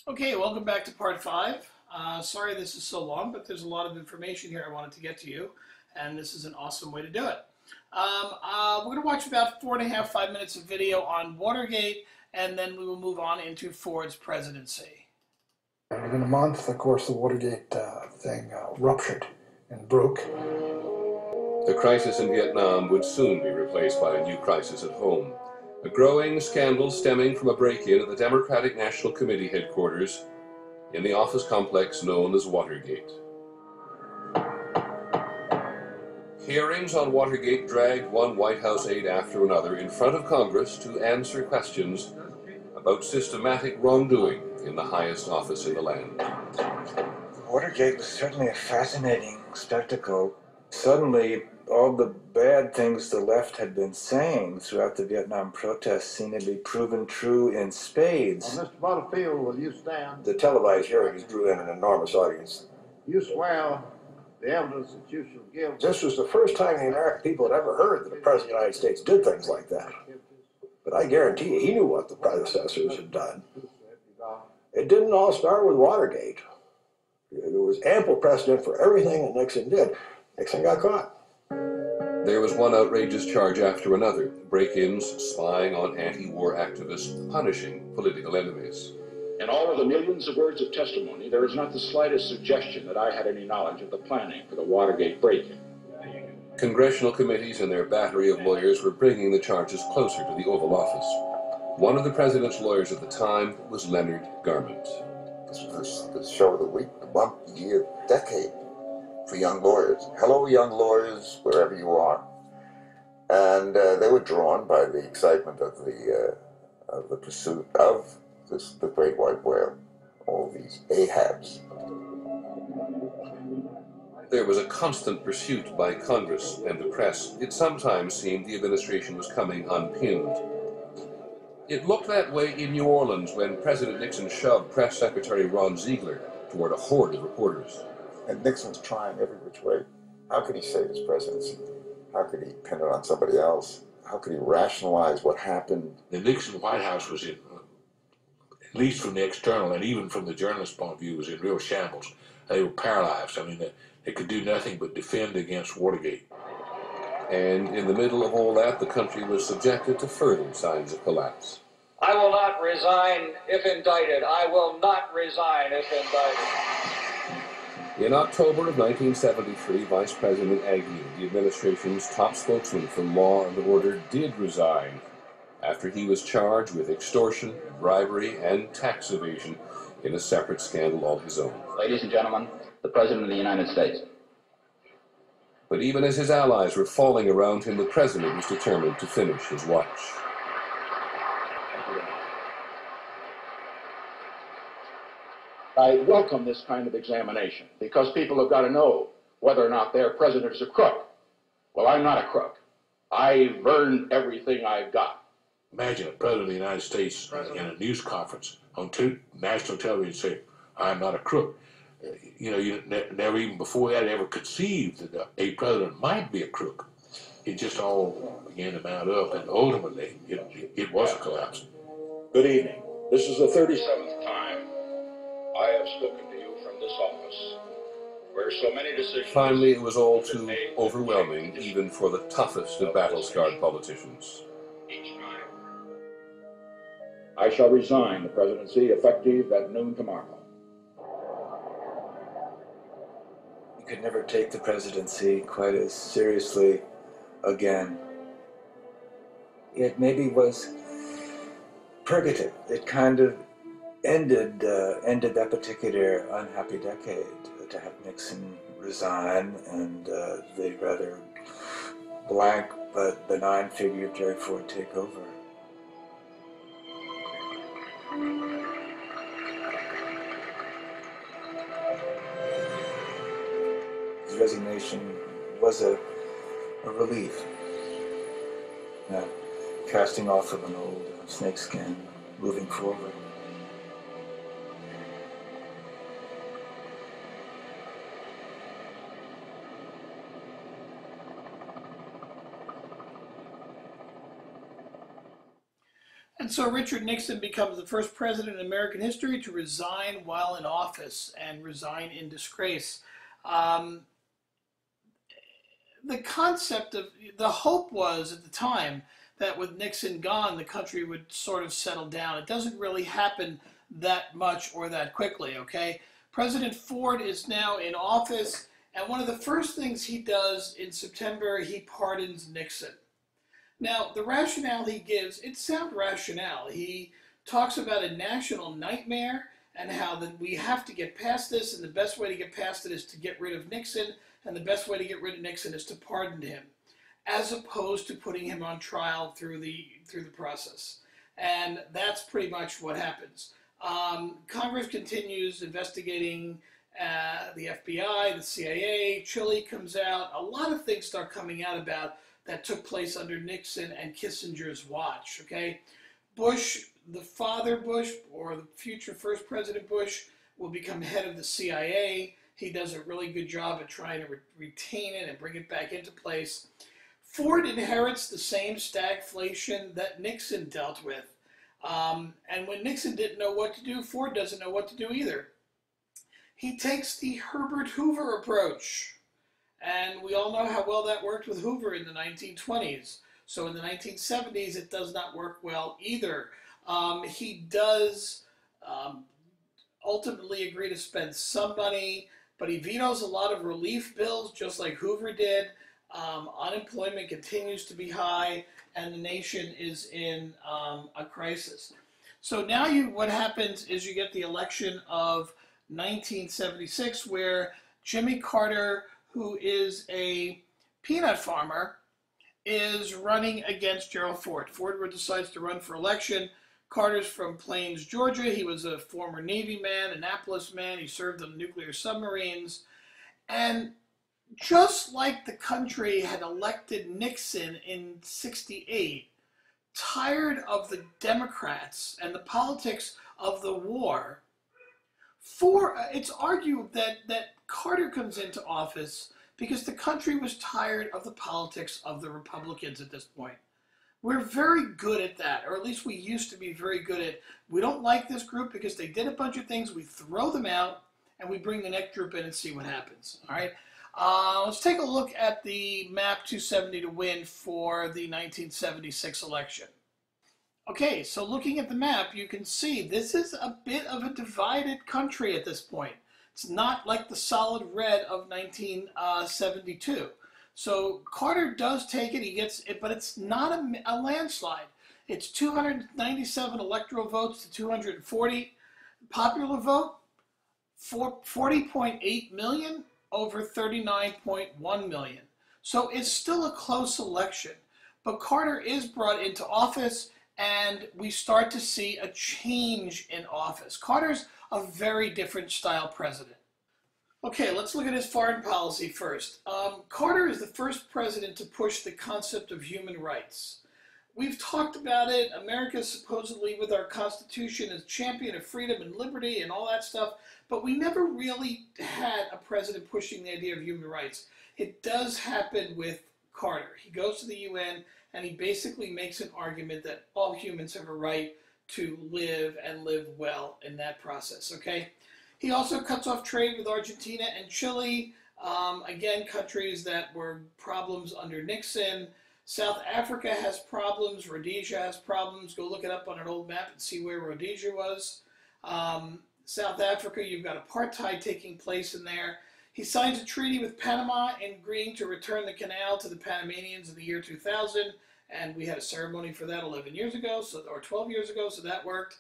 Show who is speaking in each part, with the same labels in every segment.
Speaker 1: Okay, welcome back to part 5. Sorry this is so long, but there's a lot of information here I wanted to get to you, and this is an awesome way to do it. We're going to watch about 5 minutes of video on Watergate, and then we will move on into Ford's presidency.
Speaker 2: And within a month, of course, the Watergate thing ruptured and broke.
Speaker 3: The crisis in Vietnam would soon be replaced by a new crisis at home. A growing scandal stemming from a break-in at the Democratic National Committee headquarters in the office complex known as Watergate. Hearings on Watergate dragged one White House aide after another in front of Congress to answer questions about systematic wrongdoing in the highest office in the land.
Speaker 4: Watergate was certainly a fascinating spectacle. Suddenly, all the bad things the left had been saying throughout the Vietnam protests seemed to be proven true in spades.
Speaker 5: Mr. Butterfield, will you stand?
Speaker 6: The televised hearings drew in an enormous audience.
Speaker 5: You swear the evidence that you shall give.
Speaker 6: This was the first time the American people had ever heard that the President of the United States did things like that. But I guarantee you, he knew what the predecessors had done. It didn't all start with Watergate. There was ample precedent for everything that Nixon did. Nixon got caught.
Speaker 3: There was one outrageous charge after another, break-ins, spying on anti-war activists, punishing political enemies.
Speaker 7: In all of the millions of words of testimony, there is not the slightest suggestion that I had any knowledge of the planning for the Watergate break-in.
Speaker 3: Congressional committees and their battery of lawyers were bringing the charges closer to the Oval Office. One of the president's lawyers at the time was Leonard Garment.
Speaker 8: This was the show of the week, the month, the year, decade for young lawyers. Hello, young lawyers, wherever you are. And they were drawn by the excitement of the pursuit of the great white whale, all these Ahabs.
Speaker 3: There was a constant pursuit by Congress and the press. It sometimes seemed the administration was coming unpinned. It looked that way in New Orleans when President Nixon shoved Press Secretary Ron Ziegler toward a horde of reporters.
Speaker 8: And Nixon was trying every which way. How could he save his presidency? How could he pin it on somebody else? How could he rationalize what happened?
Speaker 9: The Nixon White House was in, at least from the external and even from the journalist point of view, was in real shambles. They were paralyzed. I mean, they could do nothing but defend against Watergate.
Speaker 3: And in the middle of all that, the country was subjected to further signs of collapse.
Speaker 10: I will not resign if indicted. I will not resign if indicted.
Speaker 3: In October of 1973, Vice President Agnew, the administration's top spokesman for law and order, did resign after he was charged with extortion, bribery, and tax evasion in a separate scandal all his own.
Speaker 7: Ladies and gentlemen, the President of the United States.
Speaker 3: But even as his allies were falling around him, the president was determined to finish his watch.
Speaker 7: I welcome this kind of examination because people have got to know whether or not their president is a crook. Well, I'm not a crook. I've earned everything I've got.
Speaker 9: Imagine a president of the United States in a news conference on national television saying, "I'm not a crook." You never even before that ever conceived that a president might be a crook. It just all began to mount up, and ultimately it was a collapse.
Speaker 7: Good evening. This is the 37th time I have spoken to you from this office, where so many decisions...
Speaker 3: Finally, it was all too overwhelming, even for the toughest of battle-scarred politicians.
Speaker 7: Each time. I shall resign the presidency effective at noon tomorrow.
Speaker 4: You could never take the presidency quite as seriously again. It maybe was purgative. It kind of ended that particular unhappy decade to have Nixon resign and the rather blank but benign figure of Jerry Ford take over. His resignation was a relief, casting off of an old snakeskin, moving forward.
Speaker 1: And And so Richard Nixon becomes the first president in American history to resign while in office and resign in disgrace. The concept of, the hope was at the time that with Nixon gone, the country would sort of settle down. It doesn't really happen that much or that quickly, okay? President Ford is now in office, and one of the first things he does in September, he pardons Nixon. Now, the rationale he gives, it's sound rationale. He talks about a national nightmare and how that we have to get past this, and the best way to get past it is to get rid of Nixon, and the best way to get rid of Nixon is to pardon him, as opposed to putting him on trial through the process. And that's pretty much what happens. Congress continues investigating the FBI, the CIA, Chile comes out. A lot of things start coming out about that took place under Nixon and Kissinger's watch, okay? Bush, the father Bush, or the future first President Bush, will become head of the CIA. He does a really good job at trying to retain it and bring it back into place. Ford inherits the same stagflation that Nixon dealt with. And when Nixon didn't know what to do, Ford doesn't know what to do either. He takes the Herbert Hoover approach. And we all know how well that worked with Hoover in the 1920s. So in the 1970s, it does not work well either. He does ultimately agree to spend some money, but he vetoes a lot of relief bills, just like Hoover did. Unemployment continues to be high, and the nation is in a crisis. So now what happens is you get the election of 1976, where Jimmy Carter, who is a peanut farmer, is running against Gerald Ford. Ford decides to run for election. Carter's from Plains, Georgia. He was a former Navy man, Annapolis man. He served on nuclear submarines. And just like the country had elected Nixon in '68, tired of the Democrats and the politics of the war, it's argued that Carter comes into office because the country was tired of the politics of the Republicans at this point. We're very good at that, or at least we used to be very good at, we don't like this group because they did a bunch of things, we throw them out, and we bring the next group in and see what happens, all right? Let's take a look at the map 270 to win for the 1976 election. Okay, so looking at the map, you can see this is a bit of a divided country at this point. It's not like the solid red of 1972. So Carter does take it, he gets it, but it's not a landslide. It's 297 electoral votes to 240. Popular vote, 40.8 million over 39.1 million. So it's still a close election. But Carter is brought into office, and we start to see a change in office. Carter's a very different style president. Okay, let's look at his foreign policy first. Carter is the first president to push the concept of human rights. We've talked about it. America supposedly, with our Constitution, is champion of freedom and liberty and all that stuff, but we never really had a president pushing the idea of human rights. It does happen with Carter. He goes to the UN and he basically makes an argument that all humans have a right to live and live well in that process, okay? He also cuts off trade with Argentina and Chile, again, countries that were problems under Nixon. South Africa has problems, Rhodesia has problems. Go look it up on an old map and see where Rhodesia was. South Africa, you've got apartheid taking place in there. He signs a treaty with Panama in agreeing to return the canal to the Panamanians in the year 2000, and we had a ceremony for that 11 years ago, or 12 years ago, so that worked.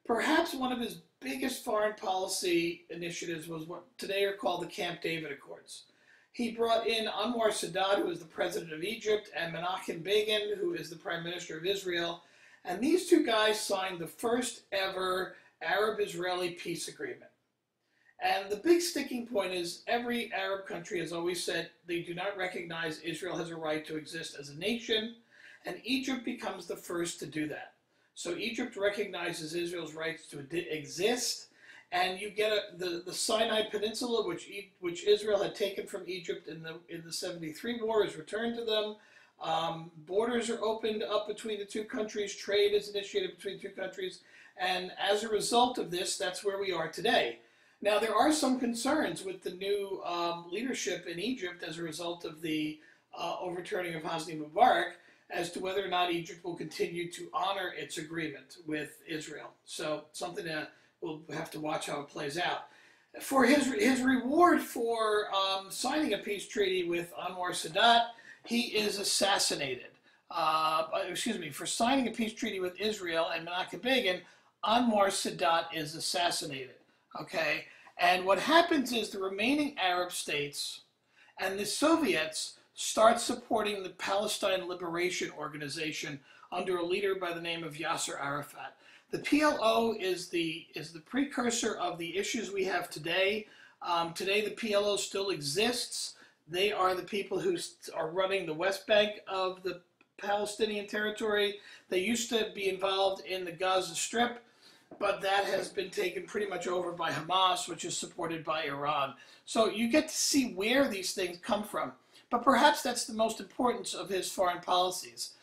Speaker 1: Perhaps one of his biggest foreign policy initiatives was what today are called the Camp David Accords. He brought in Anwar Sadat, who is the president of Egypt, and Menachem Begin, who is the prime minister of Israel. And these two guys signed the first ever Arab-Israeli peace agreement. And the big sticking point is every Arab country has always said they do not recognize Israel has a right to exist as a nation, and Egypt becomes the first to do that. So Egypt recognizes Israel's rights to exist, and you get the Sinai Peninsula, which Israel had taken from Egypt in the 73 war, is returned to them. Borders are opened up between the two countries. Trade is initiated between the two countries. And as a result of this, that's where we are today. Now, there are some concerns with the new leadership in Egypt as a result of the overturning of Hosni Mubarak as to whether or not Egypt will continue to honor its agreement with Israel. So something that we'll have to watch how it plays out. For his reward for signing a peace treaty with Anwar Sadat, he is assassinated. For signing a peace treaty with Israel and Menachem Begin, Anwar Sadat is assassinated. Okay, and what happens is the remaining Arab states and the Soviets start supporting the Palestine Liberation Organization under a leader by the name of Yasser Arafat. The PLO is the precursor of the issues we have today. Today the PLO still exists. They are the people who are running the West Bank of the Palestinian territory. They used to be involved in the Gaza Strip, but that has been taken pretty much over by Hamas, which is supported by Iran. So you get to see where these things come from. But perhaps that's the most important of his foreign policies.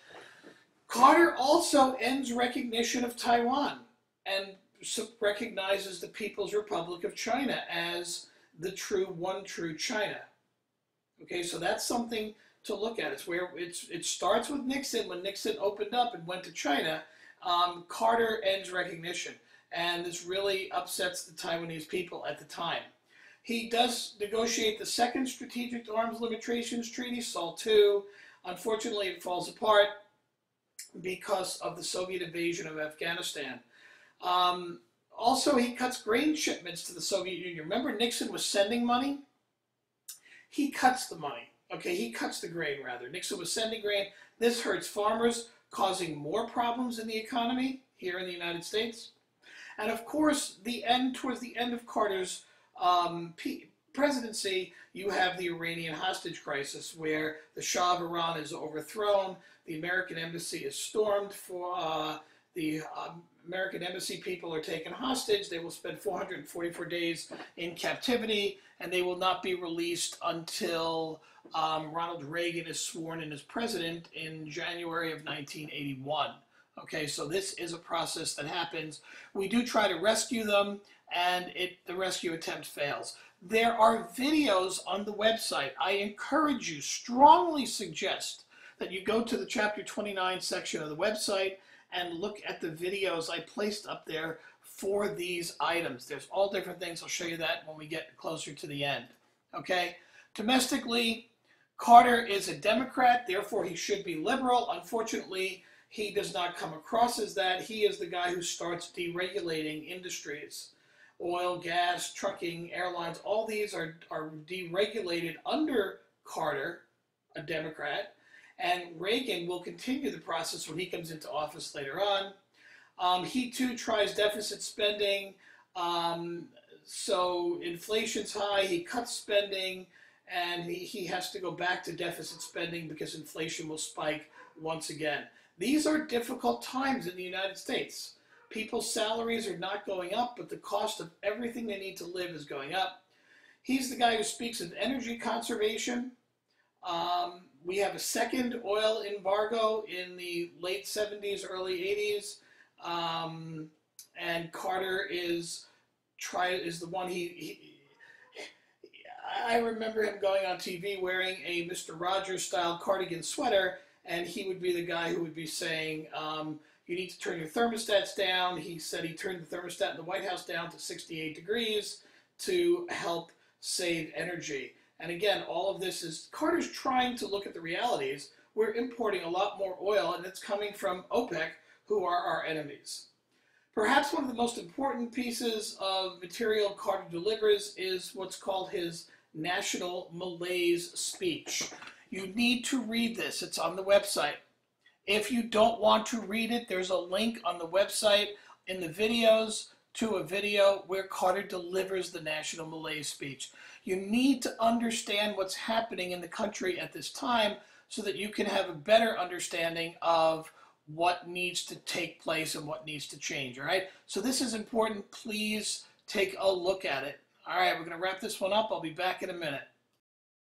Speaker 1: Carter also ends recognition of Taiwan and recognizes the People's Republic of China as the one true China. Okay, so that's something to look at. It's where it starts with Nixon. When Nixon opened up and went to China, Carter ends recognition, and this really upsets the Taiwanese people at the time. He does negotiate the second Strategic Arms Limitations Treaty, SALT II. Unfortunately, it falls apart because of the Soviet invasion of Afghanistan. Also, he cuts grain shipments to the Soviet Union. Remember, Nixon was sending money? He cuts the money. Okay, he cuts the grain, rather. Nixon was sending grain. This hurts farmers, causing more problems in the economy here in the United States. And of course, towards the end of Carter's presidency, you have the Iranian hostage crisis, where the Shah of Iran is overthrown, the American embassy is stormed, for the American embassy people are taken hostage. They will spend 444 days in captivity, and they will not be released until Ronald Reagan is sworn in as president in January of 1981. Okay, so this is a process that happens. We do try to rescue them, and the rescue attempt fails. There are videos on the website. I encourage you, strongly suggest that you go to the Chapter 29 section of the website and look at the videos I placed up there for these items. There's all different things. I'll show you that when we get closer to the end. Okay? Domestically, Carter is a Democrat, therefore he should be liberal. Unfortunately, he does not come across as that. He is the guy who starts deregulating industries. Oil, gas, trucking, airlines, all these are deregulated under Carter, a Democrat, and Reagan will continue the process when he comes into office later on. He too tries deficit spending, so inflation's high, he cuts spending, and he has to go back to deficit spending because inflation will spike once again. These are difficult times in the United States. People's salaries are not going up, but the cost of everything they need to live is going up. He's the guy who speaks of energy conservation. We have a second oil embargo in the late 70s, early 80s. And Carter is the one I remember him going on TV wearing a Mr. Rogers style cardigan sweater, and he would be the guy who would be saying, you need to turn your thermostats down. He said he turned the thermostat in the White House down to 68 degrees to help save energy. And again, all of this is, Carter's trying to look at the realities. We're importing a lot more oil, and it's coming from OPEC, who are our enemies. Perhaps one of the most important pieces of material Carter delivers is what's called his National Malaise Speech. You need to read this. It's on the website. If you don't want to read it, there's a link on the website in the videos to a video where Carter delivers the National Malaise Speech. You need to understand what's happening in the country at this time so that you can have a better understanding of what needs to take place and what needs to change, all right? So this is important. Please take a look at it. All right, we're going to wrap this one up. I'll be back in a minute.